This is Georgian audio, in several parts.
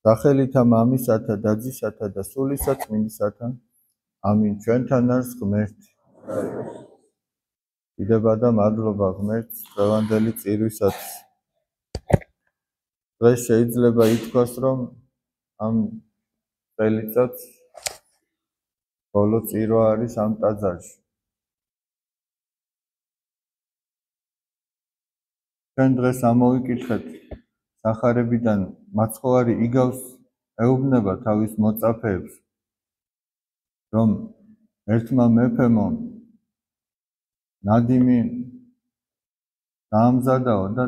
სახელითა მამისათა და ძისათა და სულისა წმინდისათა. ამინ. ჩვენთან არის ღმერთი. დიდება და მადლობა ღმერთს დღევანდელი წირვისათვის. დღეს შეიძლება ითქვას, რომ ამ წელიწადს ბოლო წირვა არის ამ ტაძარში. ჩვენ დღეს ამოვიკითხეთ სახარებიდან მაცხოვარი იგავს ეუბნება თავის მოწაფეებს, რომ ერთმა მეფემო ნადიმი დაამზადაო და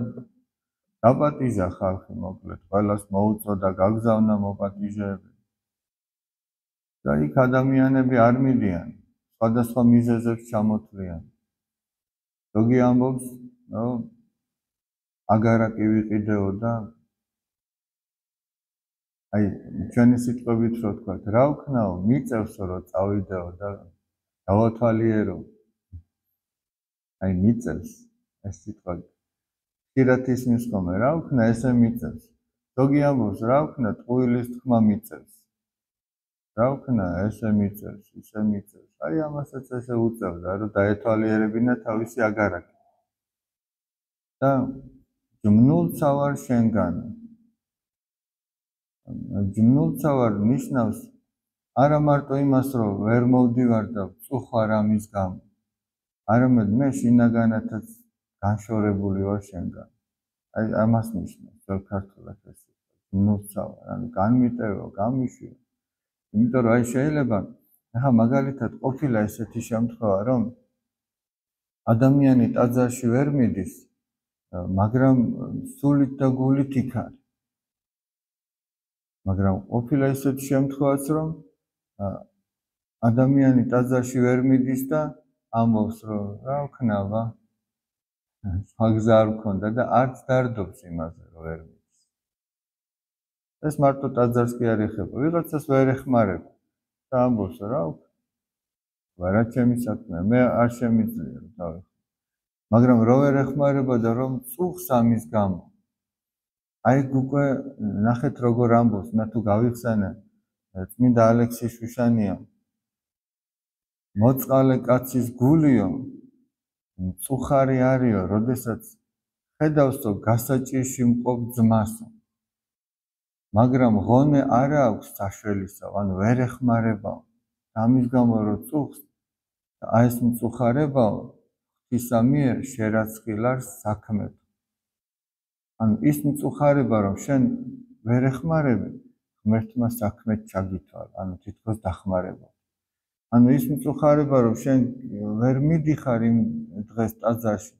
დაპატიჟა ხალხი, მოკლედ ყველას მოუწოდა, გაგზავნა მოპატიჟეები. და იქ ადამიანები არ მიდიან, სხვადასხვა მიზეზებს ჩამოთვლიან. ზოგი ამბობს, აგარაკი ვიყიდეო და აი ჩვენი სიტყვებით რო თქვათ, რა ვქნაო, მიწევსო რომ წავიდეო და დავათვალიერო. აი მიწევს ეს სიტყვა. ხშირად ისმის ხოლმე, რა ვქნა, ესე მიწევს. ზოგი ამბობს, რა ვქნა, ტყუილის თქმა მიწევს. რა ვქნა, ესე მიწევს, ისე მიწევს. აი ამასაც ესე უწევდა, რომ დაეთვალიერებინა თავისი აგარაკი. და ჯმნულცა ვარ შენგან. ჯმნულცავარ ნიშნავს არა მარტო იმას, რომ ვერ მოვდივარ და წუხარ ამის გამო, არამედ მე შინაგანათაც განშორებული ვარ შენგან. აი ამას ნიშნავს ქართულად ეს ჯმნულცავარ, ანუ განმიტევო, გამიშვიო. იმიტომ რომ აი შეიძლება ახლა მაგალითად ყოფილა ესეთი შემთხვევა, რომ ადამიანი ტაძარში ვერ მიდის, მაგრამ სულით და გულით იქ არის. მაგრამ ყოფილა ესეთი შემთხვევაც, რომ ადამიანი ტაძარში ვერ მიდის და ამბობს, რომ რა ვქნავა, სხვა გზა არ მქონდა და არც დარდობს იმაზე, რომ ვერ მიდის. ეს მარტო ტაძარს კი არ ეხება, ვიღაცას ვერ ეხმარება და ამბობს, რა ვქნა, რა ჩემი საქმეა, მე არ შემიძლია რომ დავეხმარო. მაგრამ რო ვერ ეხმარება და რომ წუხს ამის გამო. აი უკვე ნახეთ როგორ ამბობს, მე თუ გავიხსენე წმინდა ალექსი შუშანია. მოწყალე კაცის გულიო, მწუხარი არიო, როდესაც ხედავსო გასაჭირში მყოფ ძმასო. მაგრამ ღონე არა აქვს საშველისა, ანუ ვერ ეხმარებაო. ამის გამო რომ წუხს, აი ეს მწუხარებაო, ღვთისა მიერ შერაცხილარ საქმეთ. ანუ ის მწუხარება, რომ შენ ვერ ეხმარები, ღმერთმა საქმეთ ჩაგითვალა, ანუ თითქოს დახმარება. ანუ ის მწუხარება, რომ შენ ვერ მიდიხარ იმ დღეს ტაძარში,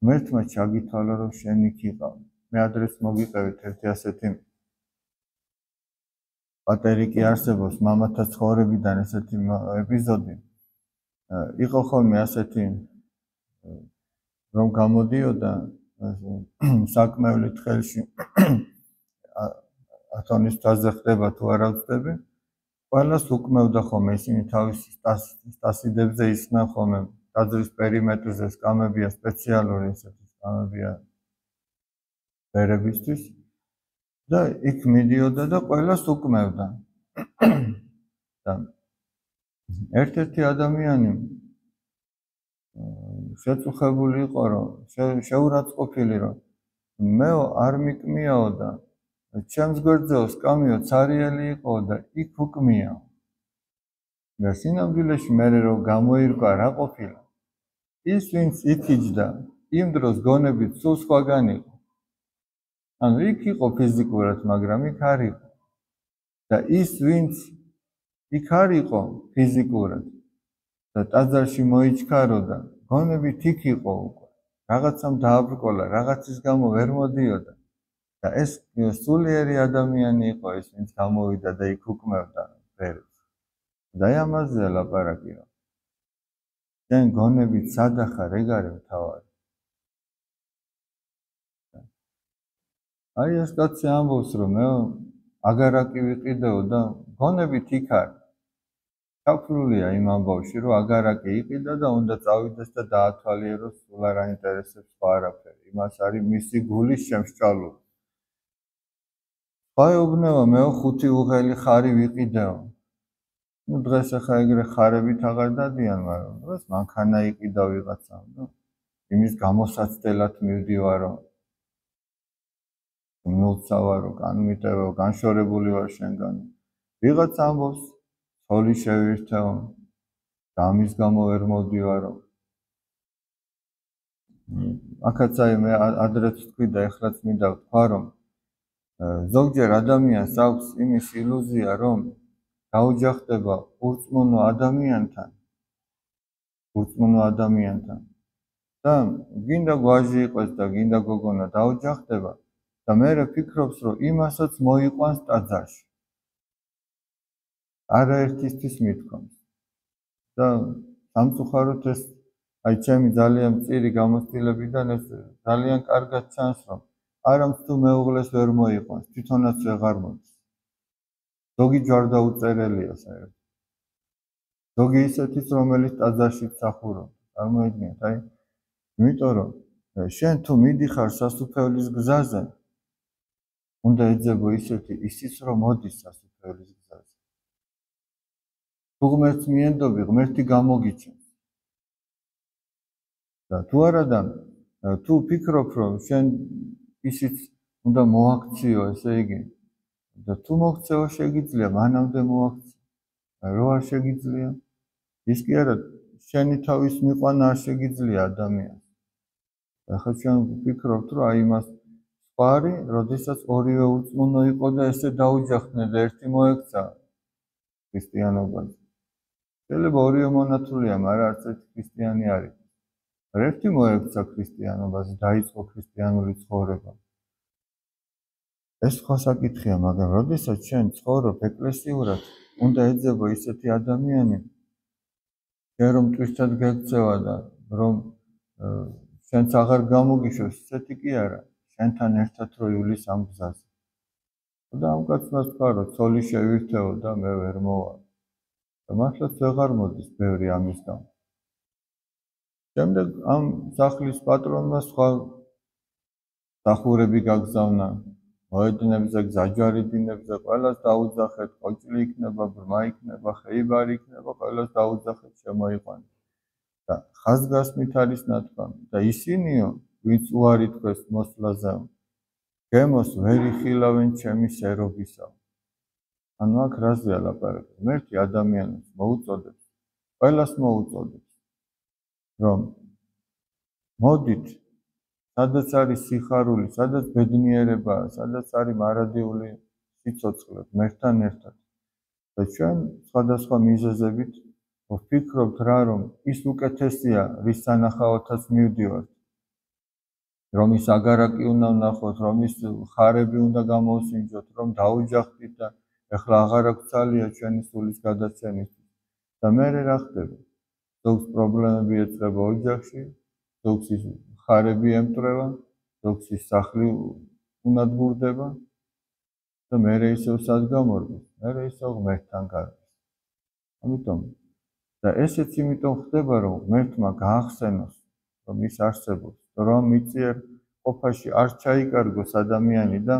ღმერთმა ჩაგითვალა, რომ შენ იქ იყავ. მე ადრეს მოგიყევით ერთი ასეთი პატერიკი არსებობს, მამათა ცხოვრებიდან ესეთი ეპიზოდი. იყო ხოლმე ასეთი, რომ გამოდიოდა საკმევლით ხელში ათონის თვაზე ხდება თუ არა ვწდები, ყველას უკმევდა ხოლმე, ისინი თავის სტასიდებზე ისხდნენ ხოლმე, ტაძრის პერიმეტრზე სკამებია, სპეციალური ესეთი სკამებია ბერებისთვის და იქ მიდიოდა და ყველას უკმევდა. და ერთ-ერთი ადამიანი შეწუხებული იყო, რომ შეურაცხყოფილი, რომ მეო არ მიკმიაო და ჩემს გვერდზეო სკამიო ცარიელი იყო და იქ უკმიაო. და სინამდვილეში მე რომ გამოირკვა რა ყოფილა. ის ვინც იქ იჯდა, იმ დროს გონებით სულ სხვაგან იყო. ანუ იქ იყო ფიზიკურად, მაგრამ იქ არ იყო. და ის ვინც იქ არ იყო ფიზიკურად და ტაძარში მოიჩქაროდა, გონებით იქ იყო უკვე. რაღაცამ დააბრკოლა, რაღაცის გამო ვერ მოდიოდა. და ეს სულიერი ადამიანი იყო ეს, ვინც გამოვიდა და იქ უკმევდა ბერებს. და აი ამაზეა ლაპარაკი, რომ შენ გონებით სადა ხარ, ეგ არის მთავარი. აი ეს კაცი ამბობს, რომ მე აგარაკი ვიყიდეო და გონებით იქ არის. ჩაფლულია იმ ამბავში, რომ აგარაკი იყიდა და უნდა წავიდეს და დაათვალიეროს, სულ არ აინტერესებს სხვა არაფერი. იმას არის მისი გულის შემსჭვალული. ხაეუბნევა მეო 5 უღელი ხარი ვიყიდეო. ნუ დღეს ახლა ეგრე ხარებით აღარ დადიან, მაგრამ დღეს მანქანა იყიდა ვიღაცამ, ნუ იმის გამოსაცდელად მივდივარო. ნულცავარო, განმიტევო, განშორებული ვარ შენგან. ვიღაც ამბობს, ცოლი შევირთეო, და ამის გამო ვერ მოვდივარო. აქაც აი მე ადრეც ვთქვი და ეხლაც მინდა ვთქვა, რომ ზოგჯერ ადამიანს აქვს იმის ილუზია, რომ დაუჯახდება ურწმუნო ადამიანთან და გინდა გვაჟი იყოს და გინდა გოგონა დაუჯახდება და მერე ფიქრობს, რომ იმასაც მოიყვანს ტაძარში. არაერთისთვის მithქვამს. და სამწუხაროდ ეს აი ჩემი ძალიან მწირი გამოცდილებიდან ეს ძალიან კარგად ჩანს, რომ არამც თუ მეუღლეს ვერ მოიყვანს, თვითონაც ვეღარ მოდის. ზოგი ჯვარდაუწერელია საერთოდ. ზოგი ისეთის, რომელიც ტაძარში მსახურობს. წარმოიდგინეთ, აი, იმიტომ რომ შენ თუ მიდიხარ სასუფეველის გზაზე, უნდა ეძებო ისეთი ისიც, რომ მოდის სასუფეველის გზაზე. თუ ღმერთს მიენდობი, ღმერთი გამოგიჩენს. და თუ არადა, თუ ფიქრობ, რომ შენ ისიც უნდა მოაქციო, ესე იგი, და თუ მოქცევა შეგიძლია, მანამდე მოაქციო. რო არ შეგიძლია, ის კი არა, შენი თავის მიყვანა არ შეგიძლია ადამიანს. ახლა ჩვენ ვფიქრობთ, რომ აი იმას სხვა არის, როდესაც ორივე ურწმუნო იყო და ესე დაუჯახდნენ და ერთი მოექცა ქრისტიანობაზე. შეიძლება ორივე მონათულია, მაგრამ არც ერთი ქრისტიანი არ იყო. ერთი მოექცა ქრისტიანობაზე, დაიწყო ქრისტიანული ცხოვრება. ეს სხვა საკითხია, მაგრამ როდესაც შენ ცხოვრობ ეკლესიურად, უნდა ეძებო ისეთი ადამიანი, შენ რომ ტვირთად გექცევა და რომ შენც აღარ გამოგიშვებს, ისეთი კი არა, შენთან ერთად რო ივლის ამ გზაზე. და ამ კაცმას თქვა, რომ ცოლი შევირთეო და მე ვერ მოვალ. და მართლაც ვეღარ მოდის ბევრი ამის გამო. შემდეგ ამ სახლის პატრონმა სხვა სახურები გაგზავნა, მოედნებზე, გზაჯვარედინებზე, ყველას დაუძახეთ, კოჭლი იქნება, ბრმა იქნება, ხეიბარი იქნება, ყველას დაუძახეთ, შემოიყვანეთ. და ხაზგასმით არის ნათქვამი და ისინიო, ვინც უარი თქვეს მოსვლაზე, გემოს ვერ იხილავენ ჩემი სერობისა. ანუ აქ რაზეა ლაპარაკი? ღმერთი ადამიანებს მოუწოდებს, ყველას მოუწოდებს, რომ მოდით, სადაც არის სიხარული, სადაც ბედნიერებაა, სადაც არის მარადიული სიცოცხლე ღმერთთან ერთად. და ჩვენ სხვადასხვა მიზეზებით ვფიქრობთ რა, რომ ის უკეთესია, რის სანახავათაც მივდივართ. რომ ის აგარაკი უნდა ვნახოთ, რომ ის ხარები უნდა გამოვსინჯოთ, რომ დაუჯახდით და ეხლა აღარ აქვს ძალია ჩვენი სულის გადაცემისთვის. და მერე რა ხდება? ზოგს პრობლემები ეწება ოჯახში, ზოგს ის ხარები ემტვრევა, ზოგს ის სახლი უნადგურდება და მერე ისევ სად გამორბის? მერე ისევ ღმერთთან გარბის. ამიტომ და ესეც იმიტომ ხდება, რომ ღმერთმა გაახსენოს, რომ ის არსებობს, რომ მიწიერ ყოფაში არ ჩაიკარგოს ადამიანი და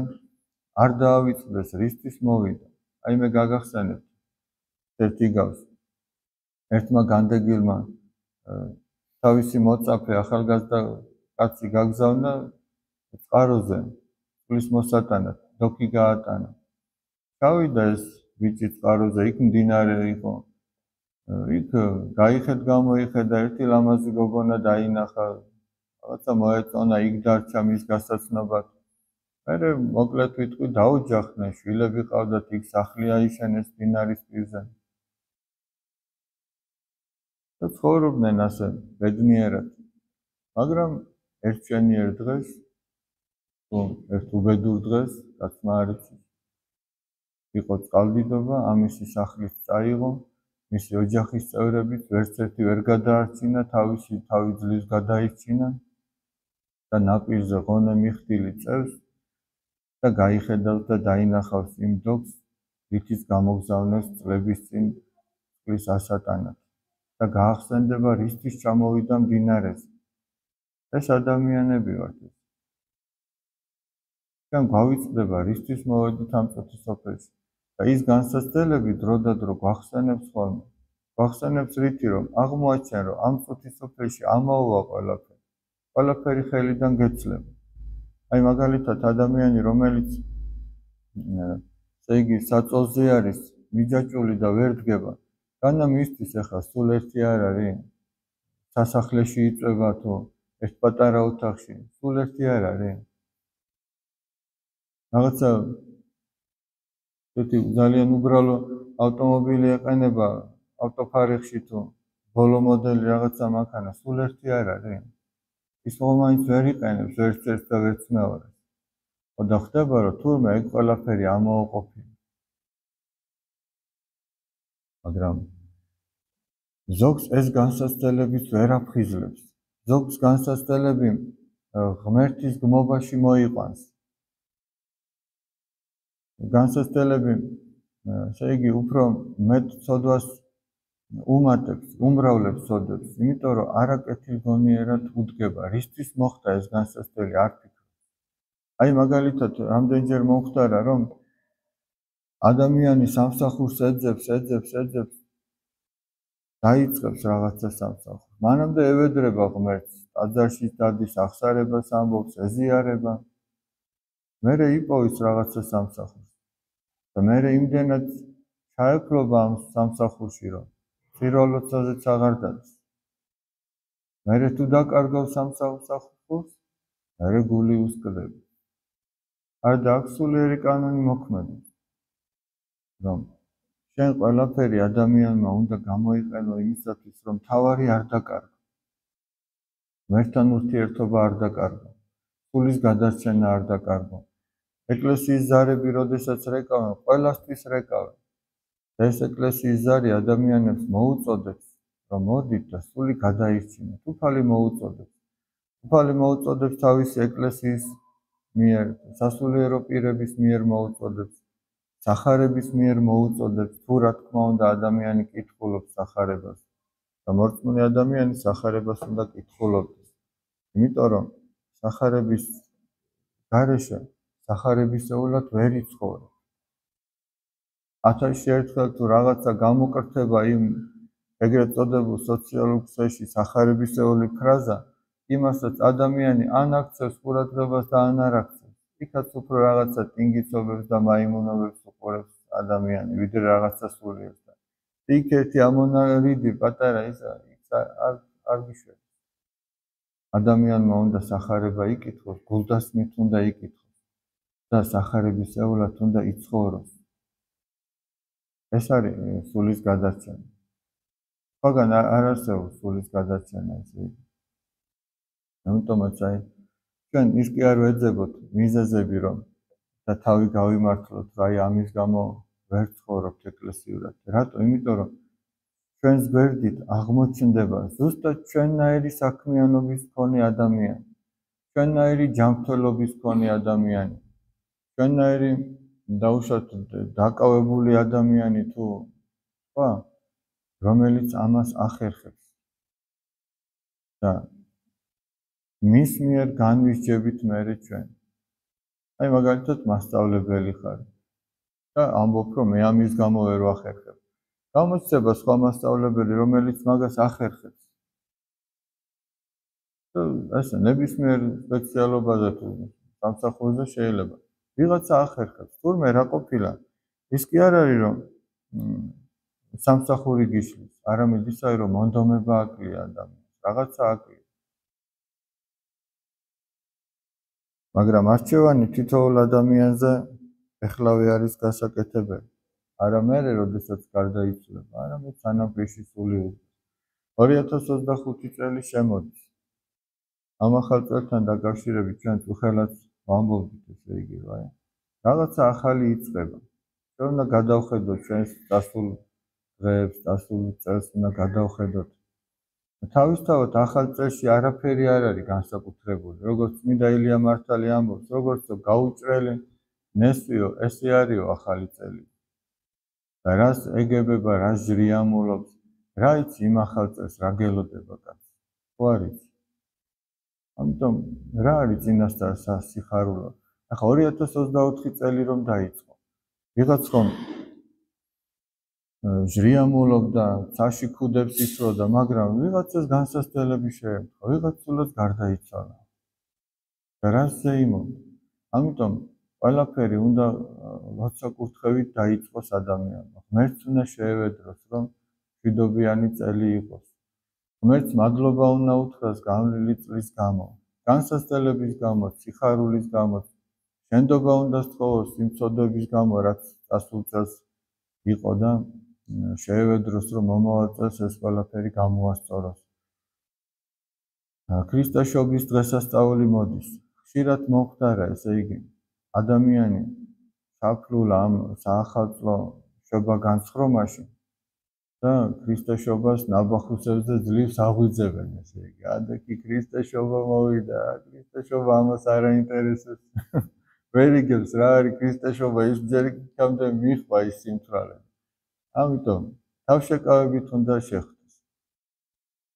არ დაავიწყდეს, რისთვის მოვიდა. აი მე გაგახსენებთ ერთი გავს. ერთმა განდეგილმა თავისი მოწაფე ახალგაზრდა კაცი გაგზავნა წყაროზე, წყლის მოსატანად, დოქი გაატანა. ჩავიდა ეს ბიჭი წყაროზე, იქ მდინარე იყო. იქ გაიხედ გამოიხედა, ერთი ლამაზი გოგონა დაინახა, რაღაცა მოეწონა, იქ დარჩა მის გასაცნობად. მერე მოკლედ ვიტყვი, დაუჯახდნენ, შვილები ყავდათ, იქ სახლი აიშენეს მდინარის პირზე. და ცხოვრობდნენ ასე ბედნიერად. მაგრამ ერთშენიერ დღეს, ერთ უბედურ დღეს, კაცმა არ იცის, იყო წყალდიდობა, ამისი სახლით წაიღო, მისი ოჯახის წევრებიც ვერც ერთი ვერ გადაარჩინა, თავი ძლივს გადაიჩინა და ნაპირზე ღონე მიხდილი წევს და გაიხედავს და დაინახავს იმ დოგს, რითიც გამოგზავნეს წლების წინ წყლის ასატანად და გაახსენდება, რისთვის ჩამოვიდა მდინარეზე. ეს ადამიანები ვართ. ჩვენ გვავიწყდება რისთვის მოვედით ამ წუთის სოფელში და ის განსაცდელები დრო და დრო გვახსენებს ხოლმე. გვახსენებს რითი, რომ აღმოაჩენ, რომ ამ წუთის სოფელში ამაოვა ყველაფერი ხელიდან გეცლება. აი მაგალითად ადამიანი, რომელიც ესე იგი საწოლზე არის მიჯაჭვული და ვერ დგება, განა მისთვის ახლა სულ ერთი არ არის? სასახლეში იწვება თუ ერთ პატარა ოთახში, სულ ერთი არ არის? რაღაცა ესეთი ძალიან უბრალო ავტომობილი ეყენება ავტოფარეხში თუ ბოლო მოდელი რაღაცა მანქანა, სულ ერთი არ არის? ის მაინც ვერ იყენებს ვერც ერთს და ვერც მეორეს. და ხდება, რომ თურმე ეგ ყველაფერი ამაოყოფილი. მაგრამ ზოგს ეს განსაცდელებიც ვერ აფხიზლებს. ზოგს განსაცდელები ღმერთის გმობაში მოიყვანს. განსაცდელები, ესე იგი, უფრო მეტ ცოდვას უმატებს, უმრავლებს ცოდვებს, იმიტომ რომ არაკეთილგონიერად უდგება. რისთვის მოხდა ეს განსაცდელი არ ფიქრობს. აი მაგალითად, რამდენჯერ მომხდარა, რომ ადამიანი სამსახურს ეძებს, დაიწყებს რაღაცა სამსახურს. მანამდე ევედრება ღმერთს, ტაძარში დადის, აღსარებას ამბობს, ეზიარება. მერე იპოვის რაღაცა სამსახურს. და მერე იმდენად ჩაეფლობა ამ სამსახურში, რომ ცირვალოცაზეც აღარ დადის. მერე თუ დაკარგავს სამსახურს, მერე გული უსკდება. არ დააქვს სულიერი კანონი მოქმედებს, რომ შენ ყველაფერი ადამიანმა უნდა გამოიყენო იმისათვის, რომ თავარი არ დაკარგო. ღმერთთან ურთიერთობა არ დაკარგო. სულის გადარჩენა არ დაკარგო. ეკლესიის ზარები, როდესაც რეკავენ, ყველასთვის რეკავენ. ეს ეკლესიის ზარი ადამიანებს მოუწოდებს, რომ მოდით და სული გადაირჩინოთ. უფალი მოუწოდებს თავისი ეკლესიის მიერ, სასულიერო პირების მიერ მოუწოდებს, სახარების მიერ მოუწოდებს, თუ რა თქმა უნდა ადამიანი კითხულობს სახარებას და მორწმუნე ადამიანი სახარებას უნდა კითხულობდეს. იმიტომ რომ სახარების გარეშე სახარებისეულად ვერ იცხოვრებ. 1000-ში ერთხელ თუ რაღაცა გამოკრთება იმ ეგრეთ წოდებულ სოციალურ ქსელში სახარებისეული ფრაზა, იმასაც ადამიანი ან აქცევს ყურადღებას და ან არ აქცევს. იქაც უფრო რაღაცა ტინგიცობებს და მაიმუნობებს უყურებს ადამიანი, ვიდრე რაღაცა სულიერს. იქ ერთი ამონარიდი პატარა ისა არ გიშვებს. ადამიანმა უნდა სახარება იკითხოს, გულდასმით უნდა იკითხოს და სახარებისეულად უნდა იცხოვროს. ეს არის სულის გადარჩენა. სხვაგან არ არსებობს სულის გადარჩენა ესე იგი. ამიტომაც აი ჩვენ ის კი არ ვეძებოთ მიზეზები, რომ და თავი გავიმართლოთ, აი ამის გამო ვერ ცხოვრობთ ეკლესიურად. რატო? იმიტომ რომ ჩვენს გვერდით აღმოჩნდება ზუსტად ჩვენნაირი საქმიანობის მქონე ადამიანი, ჩვენნაირი ჯანმრთელობის მქონე ადამიანი, ჩვენნაირი დაუშვათ დაკავებული ადამიანი თუ სხვა, რომელიც ამას ახერხებს და მის მიერ განვისჯებით მერე ჩვენ. აი მაგალითად მასწავლებელი ხარ და ამბობ, რომ მე ამის გამო ვერ ვახერხებ. გამოჩნდება სხვა მასწავლებელი, რომელიც მაგას ახერხებს. ესე ნებისმიერ სპეციალობაზე თუ სამსახურზე შეიძლება ვიღაცა ახერხებს. თურმე რა ყოფილა? ის კი არ არის, რომ სამსახური გიშლის, არამედ ისაა, რომ მონდომება აკლია ადამიანს, რაღაცა აკლია. მაგრამ არჩევანი თითოეულ ადამიანზე ეხლავე არის გასაკეთებელი. არა მერე, როდესაც გარდაიცვლება, არამედ სანაპირში სული უძღვეს. 2025 წელი შემოდის. ამ ახალ წელთან დაკავშირებით ჩვენ უხელად ვამბობთ, ესე იგი, რომ რაღაცა ახალი იწყება. ჩვენ უნდა გადავხედოთ ჩვენს დასულ დღეებს, დასულ წელს უნდა გადავხედოთ. თავისთავად ახალ წელში არაფერი არ არის განსაკუთრებული. როგორც წმინდა ილია მართალი ამბობს, როგორც გაუჭრელი ნესვიო, ესე არისო ახალი წელი. და რას ეგებება, რას ჟრიამულობს, რა იცი იმ ახალ წელს რა გელოდება კაცი? ხო არ იცი? ამიტომ რა არის წინასწარ სასიხარულო? ახლა 2024 წელი რომ დაიწყო. ვიღაც ხომ ჟრიამულობდა, ცაში ქუდებს ისროდა, მაგრამ ვიღაცას განსასწრებელი შეემთხვა, ვიღაც სულაც გარდაიცვალა. და რა შეიმონდა? ამიტომ ყველაფერი უნდა ლოცვა-კურთხევით დაიწყოს ადამიანმა. ღმერთს უნდა შეევედროს, რომ მშვიდობიანი წელი იყოს. ღმერთს მადლობა უნდა უთხრას გავლილი წლის გამო, განსასწრების გამო, სიხარულის გამო, შენდობა უნდა სთხოვოს იმ ცოდვების გამო, რაც წასულ წელს იყო და შეევედროს, რომ მომავალ წელს ეს ყველაფერი გამოასწოროს. ქრისტეშობის დღესასწაული მოდის. ხშირად მომხდარა, ესე იგი, ადამიანი საფლულ ამ საახალწლო შობა განცხრომაში და ქრისტეშობას ნაბახუსებზე ძლივს აღვიძებენ, ესე იგი, ადაკი ქრისტეშობა მოვიდა, ქრისტეშობა ამას არ აინტერესებს. ვერ იგებს რა არის ქრისტეშობა, ის ჯერ იქამდე მიხვა ის სიმთვრალე. ამიტომ თავშეკავებით უნდა შეხტოს.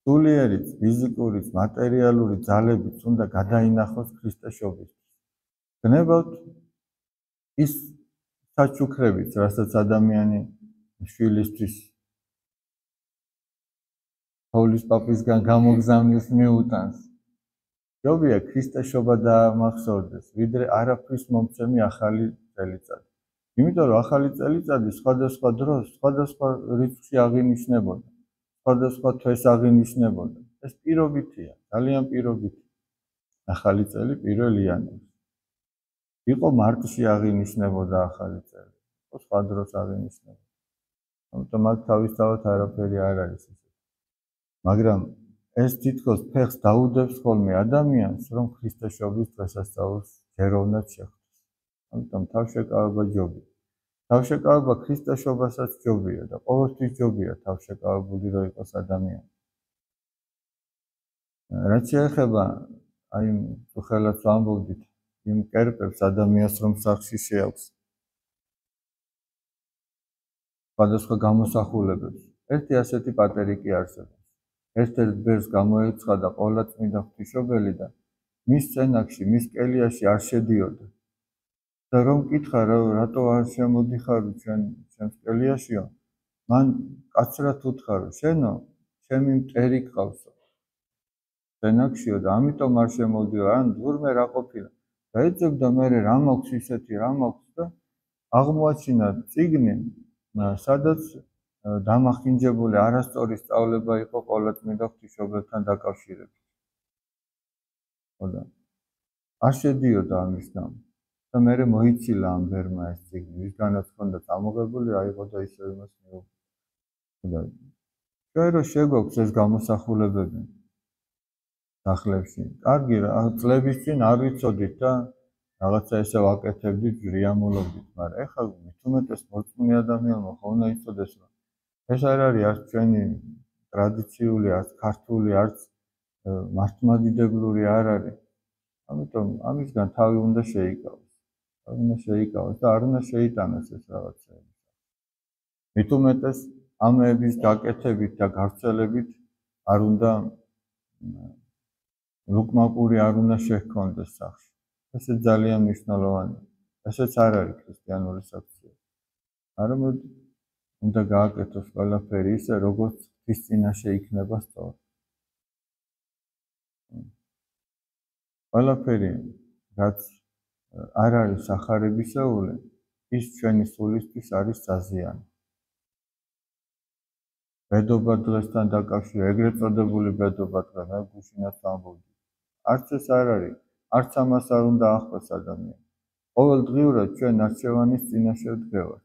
სულიერიც, ფიზიკურიც, მატერიალური ძალებიც უნდა გადაინახოს ქრისტეშობისთვის. გნებავთ ის საჩუქრებიც, რასაც ადამიანი შვილისთვის თოვლის პაპისგან გამოგზავნილს მიუტანს. ჯობია ქრისტეშობა დაამახსოვრდეს, ვიდრე არაფრის მომცემი ახალი წელიწადი. იმიტომ რომ ახალი წელიწადი სხვადასხვა დროს, სხვადასხვა რიცხვში აღინიშნებოდა, სხვადასხვა თვეს აღინიშნებოდა. ეს პირობითია, ძალიან პირობითია. ახალი წელი 1 იანვარს. იყო მარტში აღინიშნებოდა ახალი წელი, იყო სხვა დროს აღინიშნებოდა. ამიტომ აქ თავისთავად არაფერი არ არის ისე. მაგრამ ეს თითქოს ფეხს დაუდევს ხოლმე ადამიანს, რომ ქრისტეშობის დღესასწაულს ჯეროვნად შეხვდეს. ამიტომ თავშეკავება ჯობია. თავშეკავება ქრისტეშობასაც ჯობია და ყოველთვის ჯობია თავშეკავებული რო იყოს ადამიანი. რაც შეეხება აი ხელაც ვამბობდით იმ კერპებს ადამიანს რომ სახში შეაქვს სხვადასხვა გამოსახულებებს. ერთი ასეთი პატერი კი არსებობს. ერთ-ერთ ბერს გამოეცხადა ყოვლადწმიდა ღვთისმშობელი და მის სცენაში, მის კელიაში არ შედიოდა. და რომ კითხა რატო არ შემოდიხარ ჩემს კელიაშიო, მან კაცრად უთხრა, შენო, ჩემი მტერი გყავსო. სცენაშიო და ამიტომ არ შემოდიო, ან თურმე რა ყოფილა. და ეძებდა მე რა მაქვს ისეთი, რა მაქვს და აღმოაჩინა წიგნი, სადაც დამახინჯებული არასწორი სწავლება იყო ყოვლადწმიდა ღვთისმშობელთან დაკავშირებით. ხოდა არ შედიოდა ამის გამო. და მე მოიცილა ამ ბერმა ეს წიგნი, ვისგანაც ჰქონდა წამოღებული, აიღო და ისევ იმას მიუღია. ჩვენ რო შეგვაქვს ეს გამოსახულებები სახლებში, კარგი რა, წლების წინ არ ვიცოდით და რაღაცა ესე ვაკეთებდით, ჟრიამულობდით, მაგრამ ეხლა მithumetes მორწმუნე ადამიანმა ხო უნდა იცოდეს, რომ ეს არ არის არც ჩვენი ტრადიციული, არც ქართული, არც მართლმადიდებლური არ არის. ამიტომ ამისგან თავი უნდა შეიკავოს. უნდა შეიკავოს და არ უნდა შეიტანოს ეს რაღაცები. მithumetes ამების გაკეთებით და გავრცელებით არ უნდა ლუკმაკური არ უნდა შეჰქონდეს სახში. ესე ძალიან მნიშვნელოვანია. ესეც არ არის ქრისტიანული საქციელი. არამედ უნდა გააკეთოს ყველაფერი ისე, როგორც ღვთის წინაშე იქნება სწორი. ყველაფერი, რაც არ არის სახარებისეული, ის ჩვენი სულისთვის არის საზიანი. ბედობა დღესთან დაკავშირებით, ეგრეთ წოდებული ბედობა დღე, მე გუშინაც ამბობდი. არც ეს არ არის, არც ამას არ უნდა ახყვეს ადამიანი. ყოველდღიურად ჩვენ არჩევანის წინაშე ვდგევართ.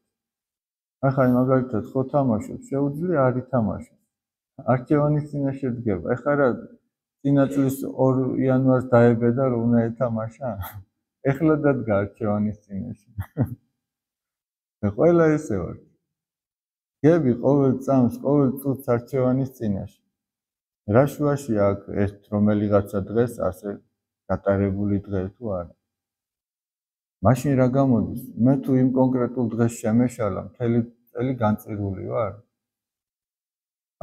ახლა მაგალითად ხო თამაშობ, შეუძლია არ ითამაშოს. არჩევანის წინაშე ვდგება. ეხლა რა წინა წლის 2 იანვარს დაებედა რომ უნდა ეთამაშა? ეხლა დადგა არჩევანის წინაშე. ყველა ესე ვარ. გები ყოველ წამს, ყოველ წუთს არჩევანის წინაშე. რა შუაში აქ ერთ რომელიღაცა დღეს ასე გატარებული დღე თუ არა. მაშინ რა გამოდის? მე თუ იმ კონკრეტულ დღეს შემეშალა, მთელი წელი განწირული ვარ.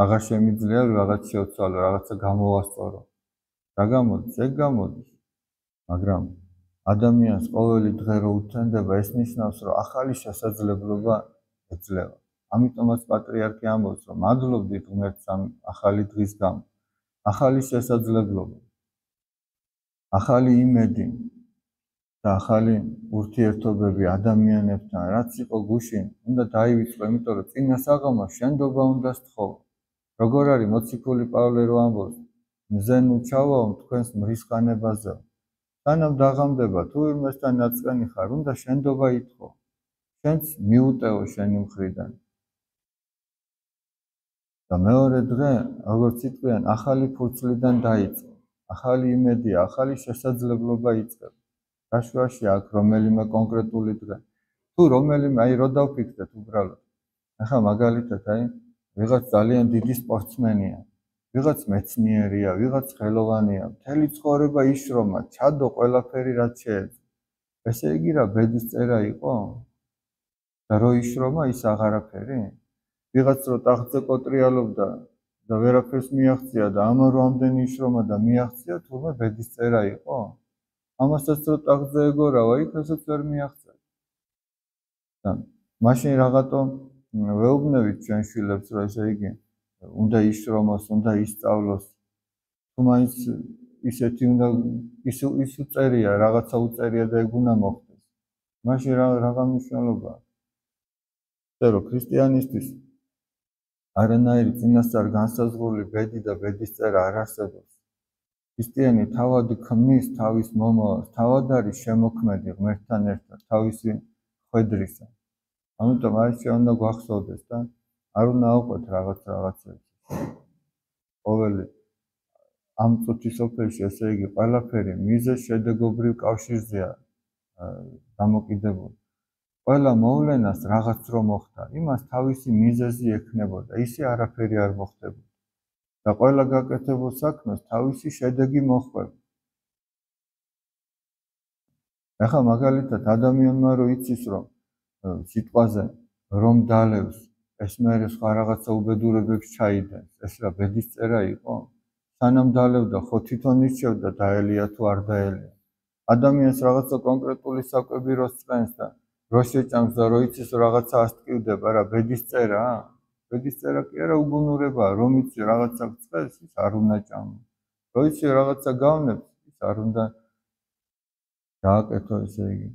აღარ შემიძლია რაღაც შევცვალო, რაღაცა გამოვასწორო. რა გამოდის? ეგ გამოდის. მაგრამ ადამიანს ყოველი დღე რო უთენდება, ეს ნიშნავს, რომ ახალი შესაძლებლობა ეძლევა. ამიტომაც პატრიარქი ამბობს, რომ მადლობდით ღმერთს ამ ახალი დღის გამო. ახალი შესაძლებლობა, ახალი იმედი და ახალი ურთიერთობები ადამიანებთან, რაც იყო გუშინ, უნდა დაივიწყო, იმიტომ რომ წინა საღამოს შენდობა უნდა სთხოვო. როგორ არის მოციქული პავლე რო ამბობს, მზენ უჩავაო თქვენს მრისხანებაზე. სანამ დაღამდება, თუ ვინმესთან ნაწყენი ხარ, უნდა შენდობა ითხოვ. შენც მიუტევო შენი მხრიდან. და მეორე დღე, როგორც იტყვიან, ახალი ფურცლიდან დაიწყო. ახალი იმედია, ახალი შესაძლებლობა იწყება. გაშვაში აქ რომელიმე კონკრეტული დღე. თუ რომელიმე, აი რო დავფიქრდეთ უბრალოდ. ახლა მაგალითად, აი ვიღაც ძალიან დიდი სპორტსმენია, ვიღაც მეცნიერია, ვიღაც ხელოვანია, მთელი ცხოვრება იშრომა, ჩადო ყველაფერი რაც შეეძლო. ესე იგი რა ბედის წერა იყო? და რო იშრომა ის აღარაფერი? ვიღაც რო ტახტზე კოტრიალობდა და ვერაფერს მიაღწია და ამა რო ამდენი იშრომა და მიაღწია, თურმე ბედის წერა იყო? ამასაც რო ტახტზე ეგორავა, იქ ესაც ვერ მიაღწია. და მაშინ რაღაცო ვეუბნებით ჩვენ შვილებს, რომ ესე იგი უნდა იშრომოს, უნდა ისწავლოს. თუ მაინც ისეთი უნდა ის უწერია, რაღაცა უწერია და ეგ უნდა მოხდეს. მაშინ რაღა მნიშვნელობაა? რომ ქრისტიანისთვის არანაირი წინასწარ განსაზღვრული ბედი და ბედის წერა არ არსებობს. ქრისტიანი თავად ქმნის თავის მომავალს, თავად არის შემოქმედი ღმერთთან ერთად, თავისი ხვედრისა. ამიტომ აი ეს უნდა გვახსოვდეს და არ უნდა ავყვეთ რაღაცებს. ყოველი ამ წუთის სოფელში, ესე იგი, ყველაფერი მიზეზ შედეგობრივ კავშირზეა დამოკიდებული. ყველა მოვლენას რაღაც რო მოხდა, იმას თავისი მიზეზი ექნებოდა, ისე არაფერი არ მოხდებოდა. და ყველა გაკეთებულ საქმეს თავისი შედეგი მოჰყვება. ახლა მაგალითად ადამიანმა რო იცის, რომ სიტყვაზე რომ დალევს, ეს მერე სხვა რაღაცა უბედურებებს ჩაიდენს, ეს რა ბედის წერა იყო? სანამ დალევდა, ხო თვითონ ირჩევდა დაელია თუ არ დაელია. ადამიანს რაღაცა კონკრეტული საკვები რო სწენს და რო შეჭამს და რო იცის რაღაცა ასტკივდება, რა ბედის წერაა? ბედის წერა კი არა, უგუნურებაა, რომ იცი რაღაცა გწყეს, ის არ უნდა ჭამო. რო იცი რაღაცა გავნებს, ის არ უნდა გააკეთო, ესე იგი.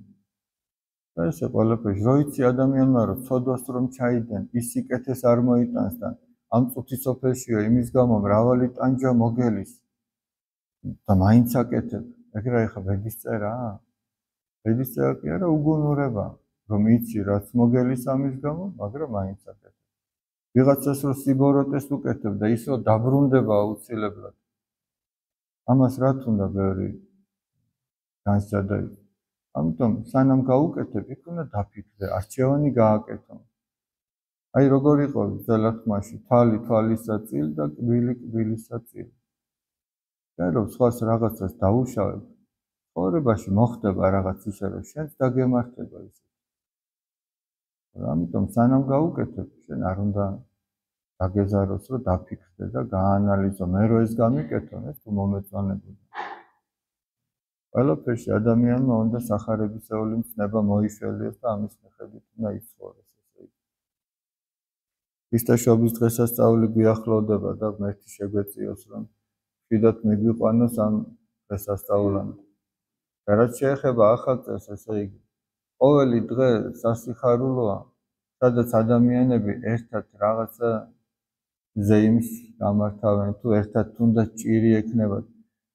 და ესე ყველაფერში, რო იცი ადამიანმა, რომ ცოდვას რომ ჩაიდენ, ის სიკეთეს არ მოიტანს და ამ წუთის სოფელშიო იმის გამო მრავალი ტანჯვა მოგელის და მაინც აკეთებ. ეგ რა ეხა ბედის წერაა? ბედის წერა კი არა, უგუნურება, რომ იცი რაც მოგელის ამის გამო, მაგრამ მაინც აკეთებ. ვიღაცას რო სიბოროტეს უკეთებ და ის რო დაბრუნდება აუცილებლად. ამას რაც უნდა ბევრი განსჯადა ის. ამიტომ სანამ გაუკეთებ, იქ უნდა დაფიქრდე, არჩევანი გააკეთო. აი როგორ იყო ძელათმაში, თვალი თვალისა წილ და კბილი კბილისა წილ. და რომ სხვას რაღაცას დაუშავებ, ცხოვრებაში მოხდება რაღაც ისე, რომ შენც დაგემართება ისე. ამიტომ სანამ გაუკეთებ, შენ არ უნდა დაგეზაროს, რომ დაფიქრდე და გაანალიზო, მე რო ეს გამიკეთო, ეს თუ მომეწონებოდა. ყველაფერში ადამიანმა უნდა სახარებისეული მცნება მოიშველიოს და ამის მიხედვით უნდა იცხოვროს, ესე იგი. ქრისტეშობის დღესასწაული გვიახლოვდება და ღმერთი შეგვეწიოს, რომ მშვიდად მიგვიყვანოს ამ დღესასწაულამდე. და რაც შეეხება ახალ წელს, ესე იგი, ყოველი დღე სასიხარულოა, სადაც ადამიანები ერთად რაღაცა ზეიმს გამართავენ, თუ ერთად თუნდაც ჭირი ექნებათ.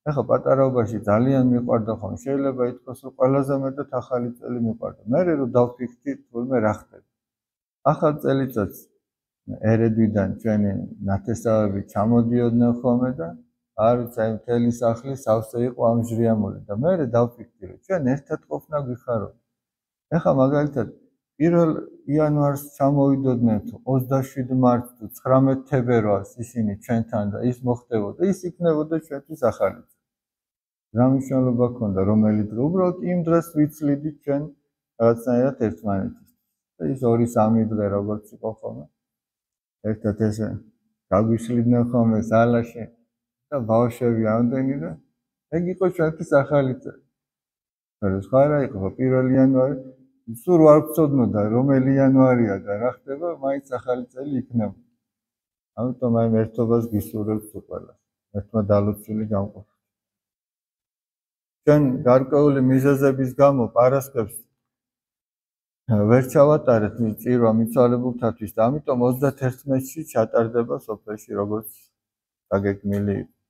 ახლა პატარაობაში ძალიან მიყვარდა ხომ, შეიძლება ითქვას, რომ ყველაზე მეტად ახალი წელი მიყვარდა. მერე რომ დავფიქრდი, თურმე რა ხდება. ახალ წელიწადს ერედვიდან ჩვენი ნათესავები ჩამოდიოდნენ ხოლმე და არ ვიცი, აი მთელი სახლი სავსე იყო ამჟრიამული და მერე დავფიქრდი, რომ ჩვენ ერთად ყოფნა გვიხაროთ. ახლა მაგალითად 1 იანვარს ჩამოვიდოდნენ თუ 27 მარტს თუ 19 თებერვალს ისინი ჩვენთან და ის მოხდებოდა, ის იქნებოდა ჩვენთვის ახალი წელი. რა მნიშვნელობა ჰქონდა რომელი დღე? უბრალოდ იმ დღეს ვიცლიდით ჩვენ რაღაცნაირად ერთმანეთისთვის. და ის 2-3 დღე როგორც იყო ხოლმე. ერთად ესე გაგვიშლიდნენ ხოლმე ზალაში და ბავშვები ამდენი და ეგ იყო ჩვენთვის ახალი წელი. ხა არა იყო 1 იანვარი, სულ არ გწოდნოდა რომელი იანვარია და რა ხდება, მაინც ახალი წელი იქნება. ამიტომ აი ერთობას გისურვებთ ყველას. ერთმა დალოცვილი გამყოფ. ჩვენ გარკვეული მიზეზების გამო პარასკევს ვერ ჩავატარეთ წირვა მიცვალებულთათვის და ამიტომ 31-ში ჩატარდება სოფელში როგორც დაგეგმილი იყო.